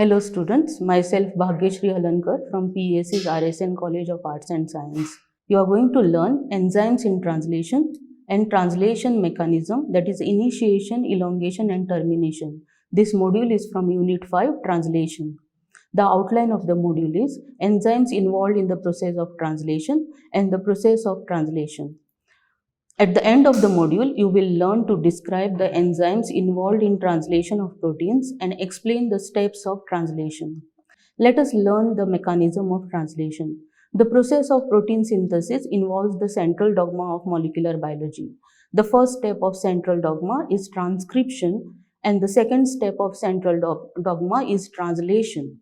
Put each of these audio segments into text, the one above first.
Hello students, myself Bhagyashree Halankar from PESC's RSN College of Arts and Science. You are going to learn enzymes in translation and translation mechanism, that is initiation, elongation and termination. This module is from Unit 5, Translation. The outline of the module is enzymes involved in the process of translation and the process of translation. At the end of the module, you will learn to describe the enzymes involved in translation of proteins and explain the steps of translation. Let us learn the mechanism of translation. The process of protein synthesis involves the central dogma of molecular biology. The first step of central dogma is transcription, and the second step of central dogma is translation.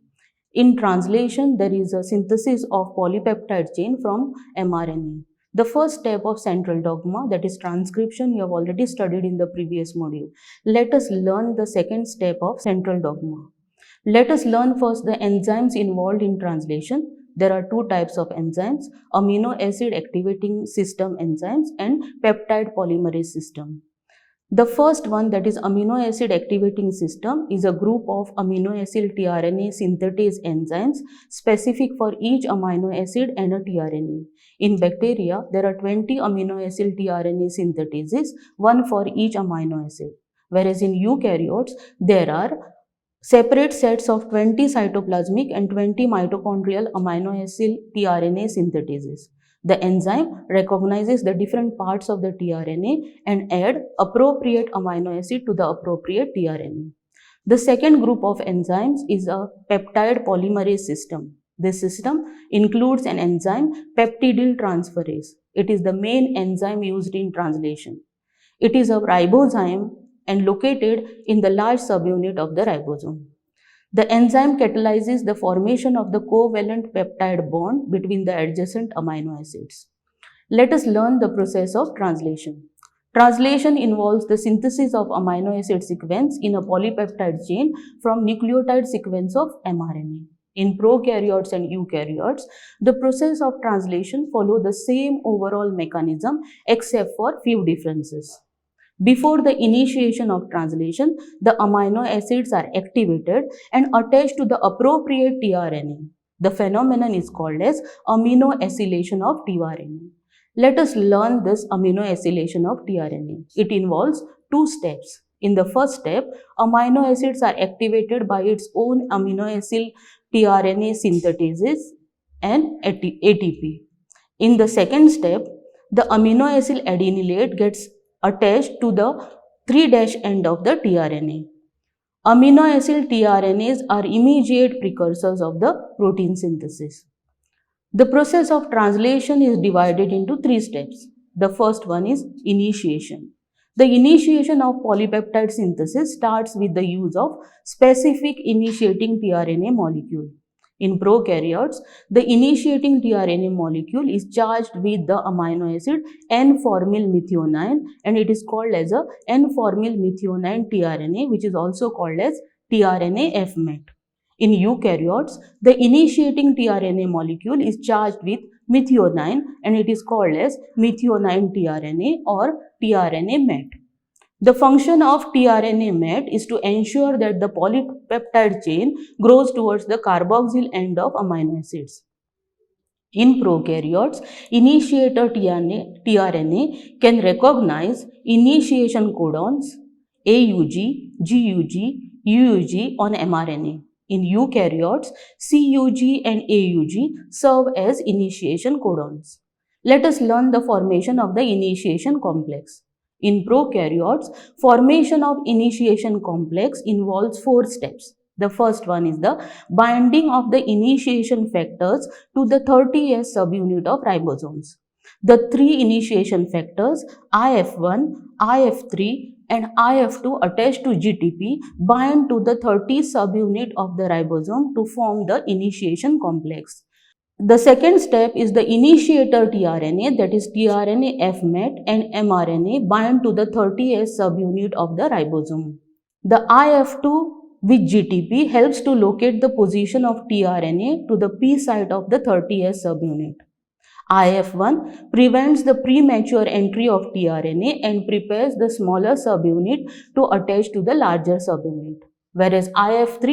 In translation, there is a synthesis of polypeptide chain from mRNA. The first step of central dogma, that is transcription, you have already studied in the previous module. Let us learn the second step of central dogma. Let us learn first the enzymes involved in translation. There are two types of enzymes: amino acid activating system enzymes and peptide polymerase system. The first one, that is amino acid activating system, is a group of amino acid tRNA synthetase enzymes specific for each amino acid and a tRNA. In bacteria, there are 20 amino acid tRNA synthetases, one for each amino acid. Whereas in eukaryotes, there are separate sets of 20 cytoplasmic and 20 mitochondrial amino acid tRNA synthetases. The enzyme recognizes the different parts of the tRNA and add appropriate amino acid to the appropriate tRNA. The second group of enzymes is a peptide polymerase system. This system includes an enzyme, peptidyl transferase. It is the main enzyme used in translation. It is a ribozyme and located in the large subunit of the ribosome. The enzyme catalyzes the formation of the covalent peptide bond between the adjacent amino acids. Let us learn the process of translation. Translation involves the synthesis of amino acid sequence in a polypeptide chain from nucleotide sequence of mRNA. In prokaryotes and eukaryotes, the process of translation follows the same overall mechanism except for few differences. Before the initiation of translation, the amino acids are activated and attached to the appropriate tRNA. The phenomenon is called as amino acylation of tRNA. Let us learn this amino acylation of tRNA. It involves two steps. In the first step, amino acids are activated by its own amino acid tRNA synthetases and ATP. In the second step, the amino acid adenylate gets attached to the 3' end of the tRNA. Amino acid tRNAs are immediate precursors of the protein synthesis. The process of translation is divided into three steps. The first one is initiation. The initiation of polypeptide synthesis starts with the use of specific initiating tRNA molecule. In prokaryotes, the initiating tRNA molecule is charged with the amino acid N-formylmethionine and it is called as a N-formylmethionine tRNA, which is also called as tRNA F-met. In eukaryotes, the initiating tRNA molecule is charged with methionine and it is called as methionine tRNA or tRNA met. The function of tRNA met is to ensure that the polypeptide chain grows towards the carboxyl end of amino acids. In prokaryotes, initiator tRNA can recognize initiation codons AUG, GUG, UUG on mRNA. In eukaryotes, CUG and AUG serve as initiation codons. Let us learn the formation of the initiation complex. In prokaryotes, formation of initiation complex involves four steps. The first one is the binding of the initiation factors to the 30S subunit of ribosomes. The three initiation factors IF1, IF3 and IF2 attached to GTP bind to the 30 subunit of the ribosome to form the initiation complex. The second step is the initiator tRNA, that is tRNA F-met and mRNA bind to the 30S subunit of the ribosome. The IF2 with GTP helps to locate the position of tRNA to the P site of the 30S subunit. IF1 prevents the premature entry of tRNA and prepares the smaller subunit to attach to the larger subunit. whereas IF3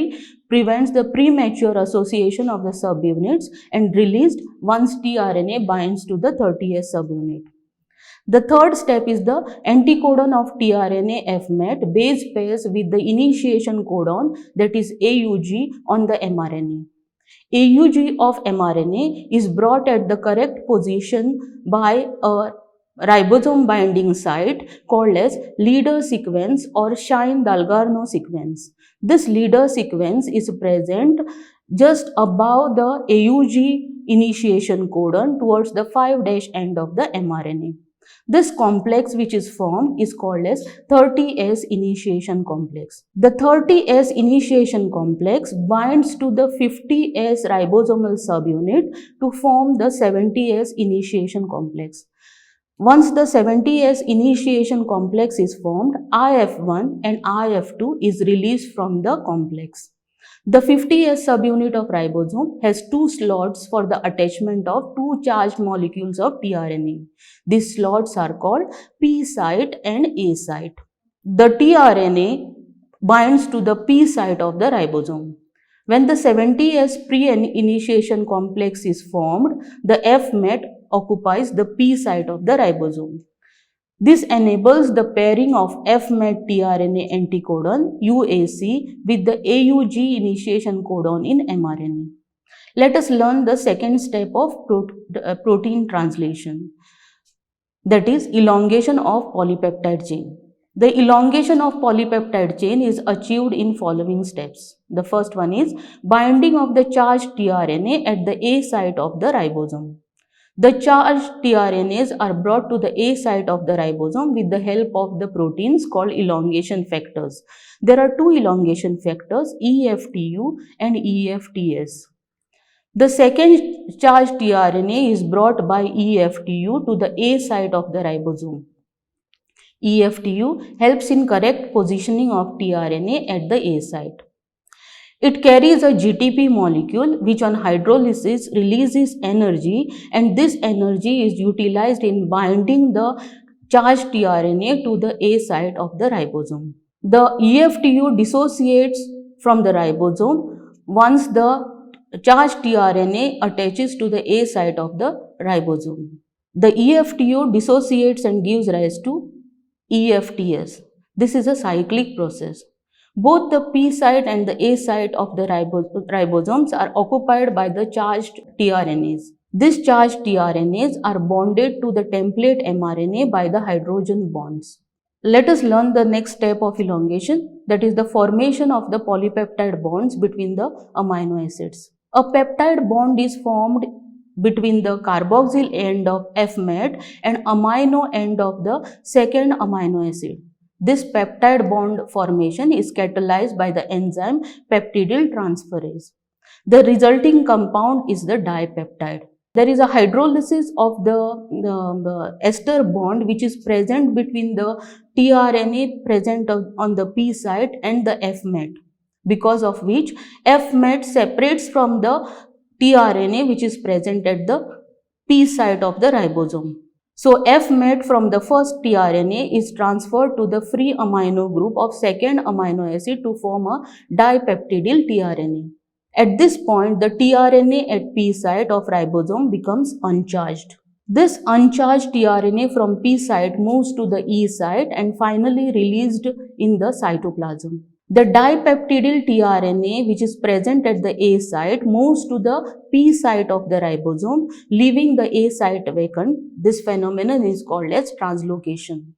prevents the premature association of the subunits and released once tRNA binds to the 30S subunit. The third step is the anticodon of tRNA FMET base pairs with the initiation codon, that is AUG, on the mRNA. AUG of mRNA is brought at the correct position by a ribosome binding site called as leader sequence or Shine-Dalgarno sequence. This leader sequence is present just above the AUG initiation codon towards the 5' end of the mRNA. This complex which is formed is called as 30S initiation complex. The 30S initiation complex binds to the 50S ribosomal subunit to form the 70S initiation complex. Once the 70S initiation complex is formed, IF1 and IF2 is released from the complex. The 50S subunit of ribosome has two slots for the attachment of two charged molecules of tRNA. These slots are called P site and A site. The tRNA binds to the P site of the ribosome. When the 70S pre-initiation complex is formed, the FMET occupies the P site of the ribosome. This enables the pairing of FMET tRNA anticodon UAC with the AUG initiation codon in mRNA. Let us learn the second step of protein translation, that is elongation of polypeptide chain. The elongation of polypeptide chain is achieved in following steps. The first one is binding of the charged tRNA at the A site of the ribosome. The charged tRNAs are brought to the A site of the ribosome with the help of the proteins called elongation factors. There are two elongation factors, EFTU and EFTS. The second charged tRNA is brought by EFTU to the A site of the ribosome. EFTU helps in correct positioning of tRNA at the A site. It carries a GTP molecule which on hydrolysis releases energy, and this energy is utilized in binding the charged tRNA to the A site of the ribosome. The EFTU dissociates from the ribosome once the charged tRNA attaches to the A site of the ribosome. The EFTU dissociates and gives rise to EFTS. This is a cyclic process. Both the P site and the A site of the ribosomes are occupied by the charged tRNAs. These charged tRNAs are bonded to the template mRNA by the hydrogen bonds. Let us learn the next step of elongation, that is the formation of the polypeptide bonds between the amino acids. A peptide bond is formed between the carboxyl end of FMET and amino end of the second amino acid. This peptide bond formation is catalyzed by the enzyme peptidyl transferase. The resulting compound is the dipeptide. There is a hydrolysis of the ester bond which is present between the tRNA present on the P site and the FMET, because of which FMET separates from the tRNA which is present at the P site of the ribosome. So FMET from the first tRNA is transferred to the free amino group of second amino acid to form a dipeptidyl tRNA. At this point, the tRNA at P site of ribosome becomes uncharged. This uncharged tRNA from P site moves to the E site and finally released in the cytoplasm. The dipeptidyl tRNA which is present at the A site moves to the P site of the ribosome, leaving the A site vacant. This phenomenon is called as translocation.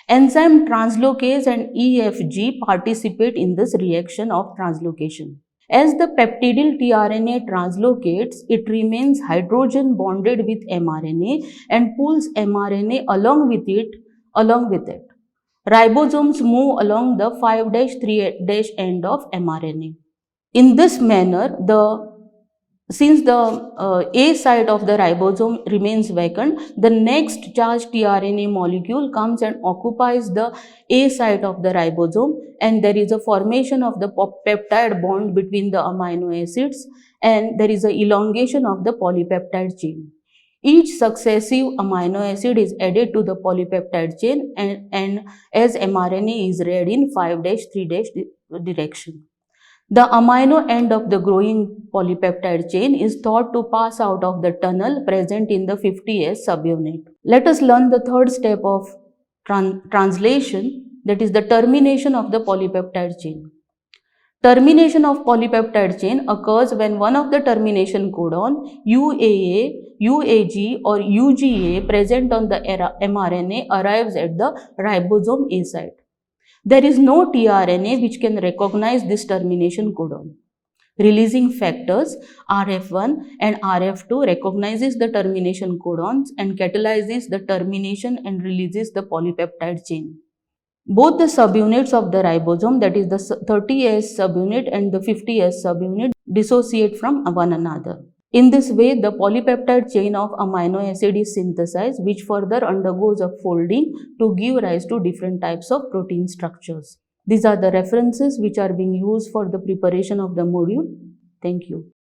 Enzyme translocase and EFG participate in this reaction of translocation. As the peptidyl tRNA translocates, it remains hydrogen bonded with mRNA and pulls mRNA along with it. Ribosomes move along the 5'3' end of mRNA. In this manner, since the A site of the ribosome remains vacant, the next charged tRNA molecule comes and occupies the A site of the ribosome, and there is a formation of the peptide bond between the amino acids, and there is an elongation of the polypeptide chain. Each successive amino acid is added to the polypeptide chain, and as mRNA is read in 5'3' direction. The amino end of the growing polypeptide chain is thought to pass out of the tunnel present in the 50S subunit. Let us learn the third step of translation, that is the termination of the polypeptide chain. Termination of polypeptide chain occurs when one of the termination codon UAA, UAG or UGA present on the mRNA arrives at the ribosome A site. There is no tRNA which can recognize this termination codon. Releasing factors RF1 and RF2 recognizes the termination codons and catalyzes the termination and releases the polypeptide chain. Both the subunits of the ribosome, that is the 30S subunit and the 50S subunit, dissociate from one another. In this way, the polypeptide chain of amino acid is synthesized, which further undergoes a folding to give rise to different types of protein structures. These are the references which are being used for the preparation of the module. Thank you.